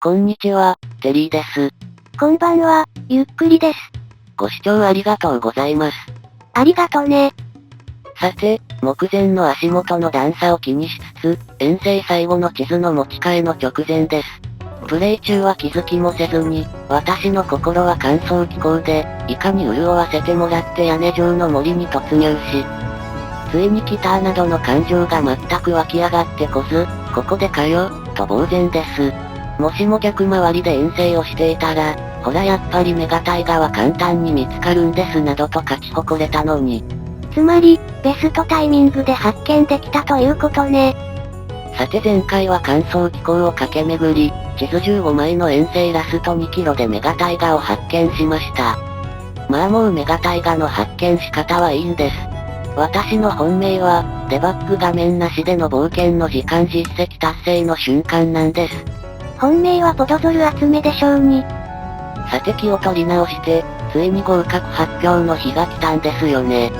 こんにちは、テリーです。こんばんは、ゆっくりです。ご視聴ありがとうございます。ありがとね。さて、目前の足元の段差を気にしつつ、遠征最後の地図の持ち替えの直前です。プレイ中は気づきもせずに、私の心は乾燥気候で、いかに潤わせてもらって屋根上の森に突入し、ついに来たなどの感情が全く湧き上がってこず、ここでかよ、と呆然です。もしも逆回りで遠征をしていたら、ほらやっぱりメガタイガは簡単に見つかるんですなどと勝ち誇れたのに。つまり、ベストタイミングで発見できたということね。さて前回は乾燥気候を駆け巡り、地図15枚の遠征ラスト2キロでメガタイガを発見しました。まあもうメガタイガの発見仕方はいいんです。私の本命は、デバッグ画面なしでの冒険の時間実績達成の瞬間なんです。本命はポドゾル集めでしょうに。さて気を取り直して、ついに合格発表の日が来たんですよね。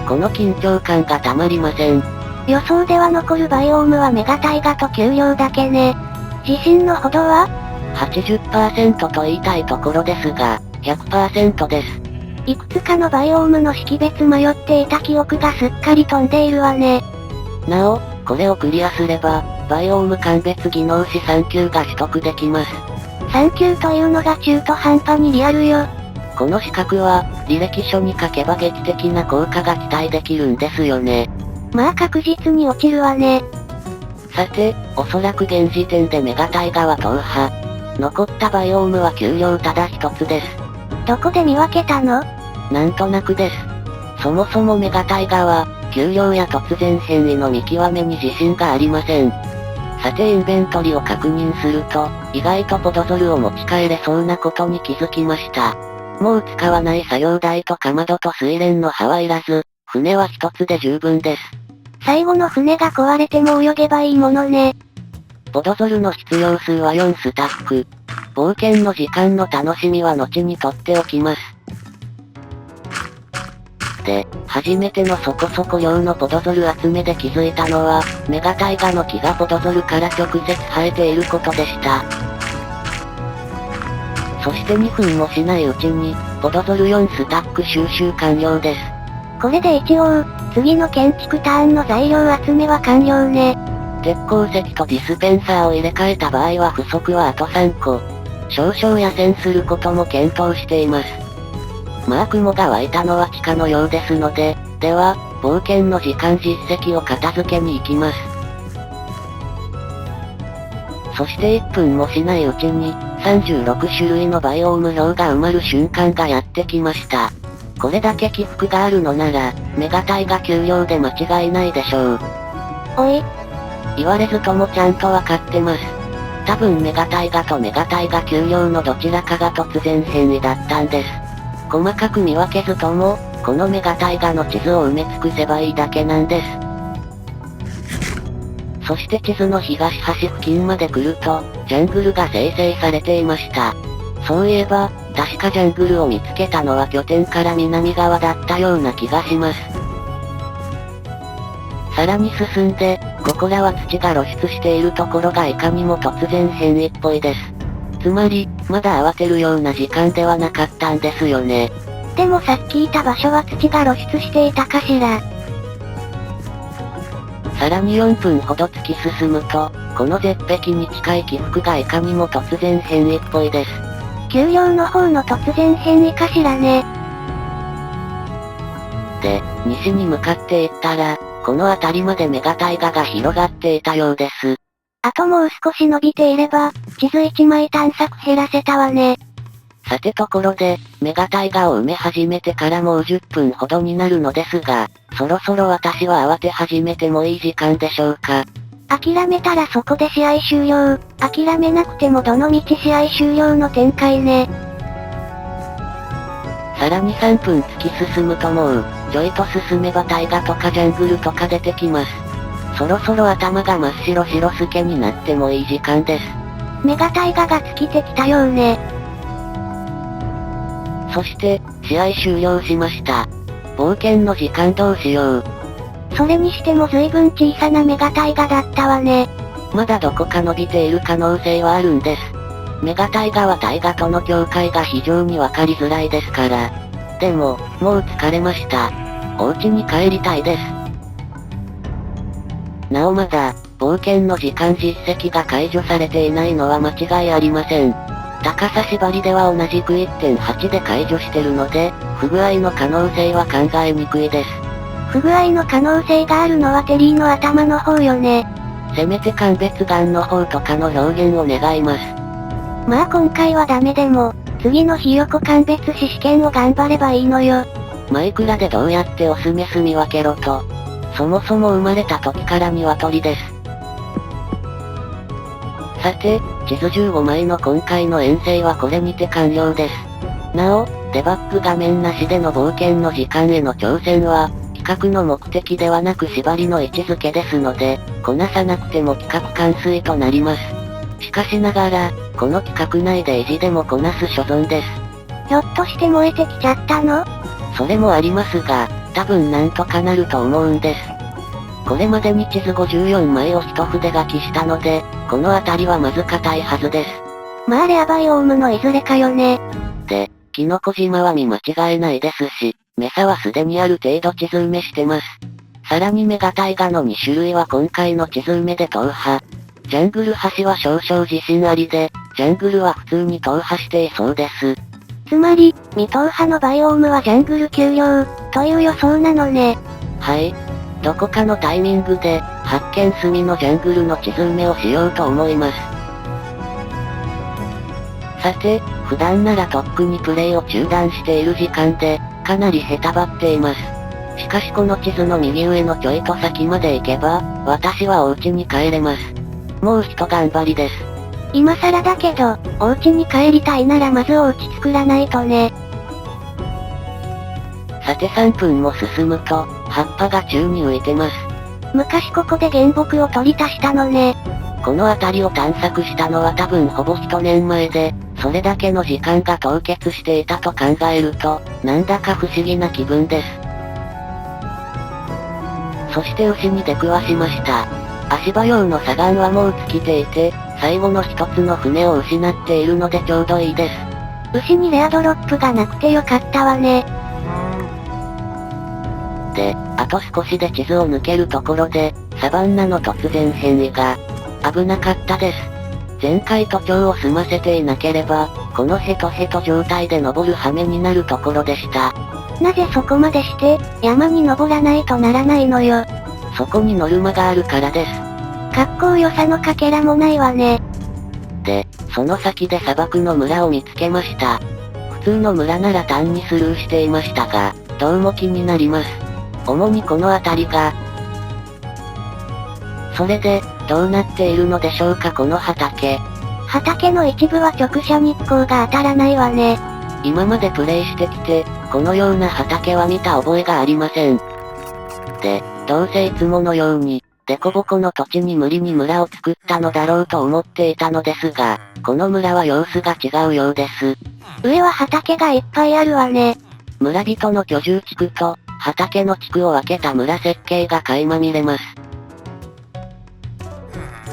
この緊張感がたまりません。予想では残るバイオームはメガタイガと丘陵だけね。自信のほどは 80% と言いたいところですが、100% です。いくつかのバイオームの識別迷っていた記憶がすっかり飛んでいるわね。なお、これをクリアすれば、バイオーム鑑別技能士3級が取得できます。3級というのが中途半端にリアルよ。この資格は、履歴書に書けば劇的な効果が期待できるんですよね。まあ確実に落ちるわね。さて、おそらく現時点でメガタイガは踏破。残ったバイオームは丘陵ただ一つです。どこで見分けたの？なんとなくです。そもそもメガタイガは、丘陵や突然変異の見極めに自信がありません。さてインベントリを確認すると、意外とポドゾルを持ち帰れそうなことに気づきました。もう使わない作業台とかまどと水蓮の葉はいらず、船は一つで十分です。最後の船が壊れても泳げばいいものね。ポドゾルの必要数は4スタック。冒険の時間の楽しみは後にとっておきます。で、初めてのそこそこ量のポドゾル集めで気づいたのは、メガタイガの木がポドゾルから直接生えていることでした。そして2分もしないうちに、ポドゾル4スタック収集完了です。これで一応、次の建築ターンの材料集めは完了ね。鉄鉱石とディスペンサーを入れ替えた場合は不足はあと3個。少々野戦することも検討しています。まあ雲が湧いたのは地下のようですので、では、冒険の時間実績を片付けに行きます。そして1分もしないうちに、36種類のバイオーム表が埋まる瞬間がやってきました。これだけ起伏があるのなら、メガタイガ丘陵で間違いないでしょう。おい。言われずともちゃんとわかってます。多分メガタイガとメガタイガ丘陵のどちらかが突然変異だったんです。細かく見分けずとも、このメガタイガの地図を埋め尽くせばいいだけなんです。そして地図の東端付近まで来ると、ジャングルが生成されていました。そういえば、確かジャングルを見つけたのは拠点から南側だったような気がします。さらに進んで、ここらは土が露出しているところがいかにも突然変異っぽいです。つまり、まだ慌てるような時間ではなかったんですよね。でもさっきいた場所は土が露出していたかしら。さらに4分ほど突き進むと、この絶壁に近い起伏がいかにも突然変異っぽいです。丘陵の方の突然変異かしらね。で、西に向かっていったら、この辺りまでメガタイガが広がっていたようです。あともう少し伸びていれば、地図1枚探索減らせたわね。さてところで、メガタイガを埋め始めてからもう10分ほどになるのですが、そろそろ私は慌て始めてもいい時間でしょうか。諦めたらそこで試合終了。諦めなくてもどの道試合終了の展開ね。さらに3分突き進むともう、ちょいと進めばタイガとかジャングルとか出てきます。そろそろ頭が真っ白白すけになってもいい時間です。メガタイガが尽きてきたようね。そして、試合終了しました。冒険の時間どうしよう。それにしても随分小さなメガタイガだったわね。まだどこか伸びている可能性はあるんです。メガタイガはタイガとの境界が非常にわかりづらいですから。でも、もう疲れました。お家に帰りたいです。なおまだ、冒険の時間実績が解除されていないのは間違いありません。高さ縛りでは同じく 1.8 で解除してるので、不具合の可能性は考えにくいです。不具合の可能性があるのはテリーの頭の方よね。せめて鑑別眼の方とかの表現を願います。まあ今回はダメでも、次のひよこ鑑別士試験を頑張ればいいのよ。マイクラでどうやってオスメス見分けろと。そもそも生まれた時から鶏です。さて、地図15枚の今回の遠征はこれにて完了です。なお、デバッグ画面なしでの冒険の時間への挑戦は、企画の目的ではなく縛りの位置づけですので、こなさなくても企画完遂となります。しかしながら、この企画内で意地でもこなす所存です。ひょっとして燃えてきちゃったの？それもありますが、多分なんとかなると思うんです。これまでに地図54枚を一筆書きしたので、この辺りはまず硬いはずです。まあレアバイオームのいずれかよね。で、キノコ島は見間違えないですし、メサはすでにある程度地図埋めしてます。さらにメガタイガの2種類は今回の地図埋めで踏破。ジャングル橋は少々自信ありで、ジャングルは普通に踏破していそうです。つまり、未踏破のバイオームはジャングル丘陵、という予想なのね。はい。どこかのタイミングで、発見済みのジャングルの地図埋めをしようと思います。さて、普段ならとっくにプレイを中断している時間で、かなりへたばっています。しかしこの地図の右上のちょいと先まで行けば、私はお家に帰れます。もう一頑張りです。今更だけど、お家に帰りたいならまずお家作らないとね。さて3分も進むと、葉っぱが宙に浮いてます。昔ここで原木を取り足したのね。この辺りを探索したのは多分ほぼ1年前で、それだけの時間が凍結していたと考えると、なんだか不思議な気分です。そして牛に出くわしました。足場用の左岸はもう尽きていて、最後の一つの船を失っているのでちょうどいいです。牛にレアドロップがなくてよかったわね。で、あと少しで地図を抜けるところで、サバンナの突然変異が、危なかったです。前回都庁を済ませていなければ、このヘトヘト状態で登る羽目になるところでした。なぜそこまでして、山に登らないとならないのよ。そこにノルマがあるからです。かっこよさのかけらもないわね。で、その先で砂漠の村を見つけました。普通の村なら単にスルーしていましたが、どうも気になります。主にこの辺りが。それで、どうなっているのでしょうかこの畑。畑の一部は直射日光が当たらないわね。今までプレイしてきて、このような畑は見た覚えがありません。で、どうせいつものように、デコボコの土地に無理に村を作ったのだろうと思っていたのですが、この村は様子が違うようです。上は畑がいっぱいあるわね。村人の居住地区と、畑の地区を分けた村設計が垣間見れます。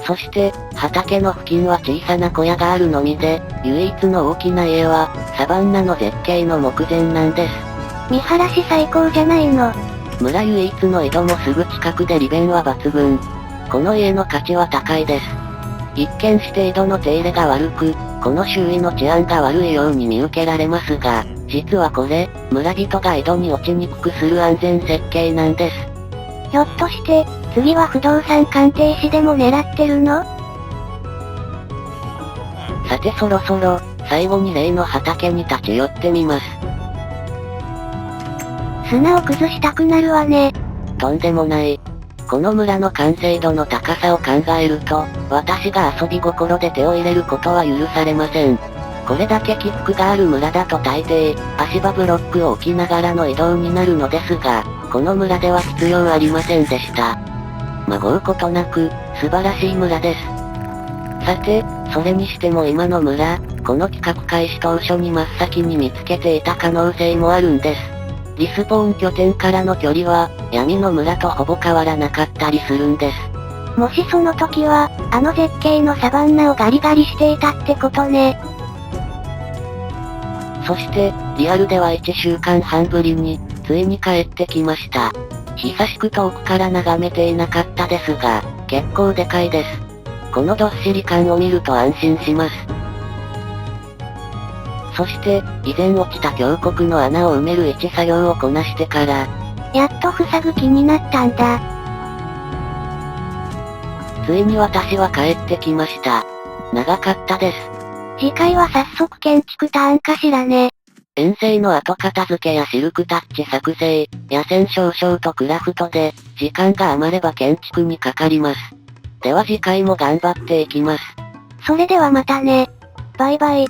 そして、畑の付近は小さな小屋があるのみで、唯一の大きな家は、サバンナの絶景の目前なんです。見晴らし最高じゃないの。村唯一の井戸もすぐ近くで利便は抜群。この家の価値は高いです。一見して井戸の手入れが悪く、この周囲の治安が悪いように見受けられますが、実はこれ、村人が井戸に落ちにくくする安全設計なんです。ひょっとして、次は不動産鑑定士でも狙ってるの？さてそろそろ、最後に例の畑に立ち寄ってみます。砂を崩したくなるわね。とんでもない。この村の完成度の高さを考えると、私が遊び心で手を入れることは許されません。これだけ起伏がある村だと大抵、足場ブロックを置きながらの移動になるのですが、この村では必要ありませんでした。まごうことなく、素晴らしい村です。さて、それにしても今の村、この企画開始当初に真っ先に見つけていた可能性もあるんです。リスポーン拠点からの距離は、闇の村とほぼ変わらなかったりするんです。もしその時は、あの絶景のサバンナをガリガリしていたってことね。そして、リアルでは1週間半ぶりに、ついに帰ってきました。久しく遠くから眺めていなかったですが、結構でかいです。このどっしり感を見ると安心します。そして、以前落ちた峡谷の穴を埋める一作業をこなしてから、やっと塞ぐ気になったんだ。ついに私は帰ってきました。長かったです。次回は早速建築ターンかしらね。遠征の後片付けやシルクタッチ作成、野戦少々とクラフトで、時間が余れば建築にかかります。では次回も頑張っていきます。それではまたね。バイバイ。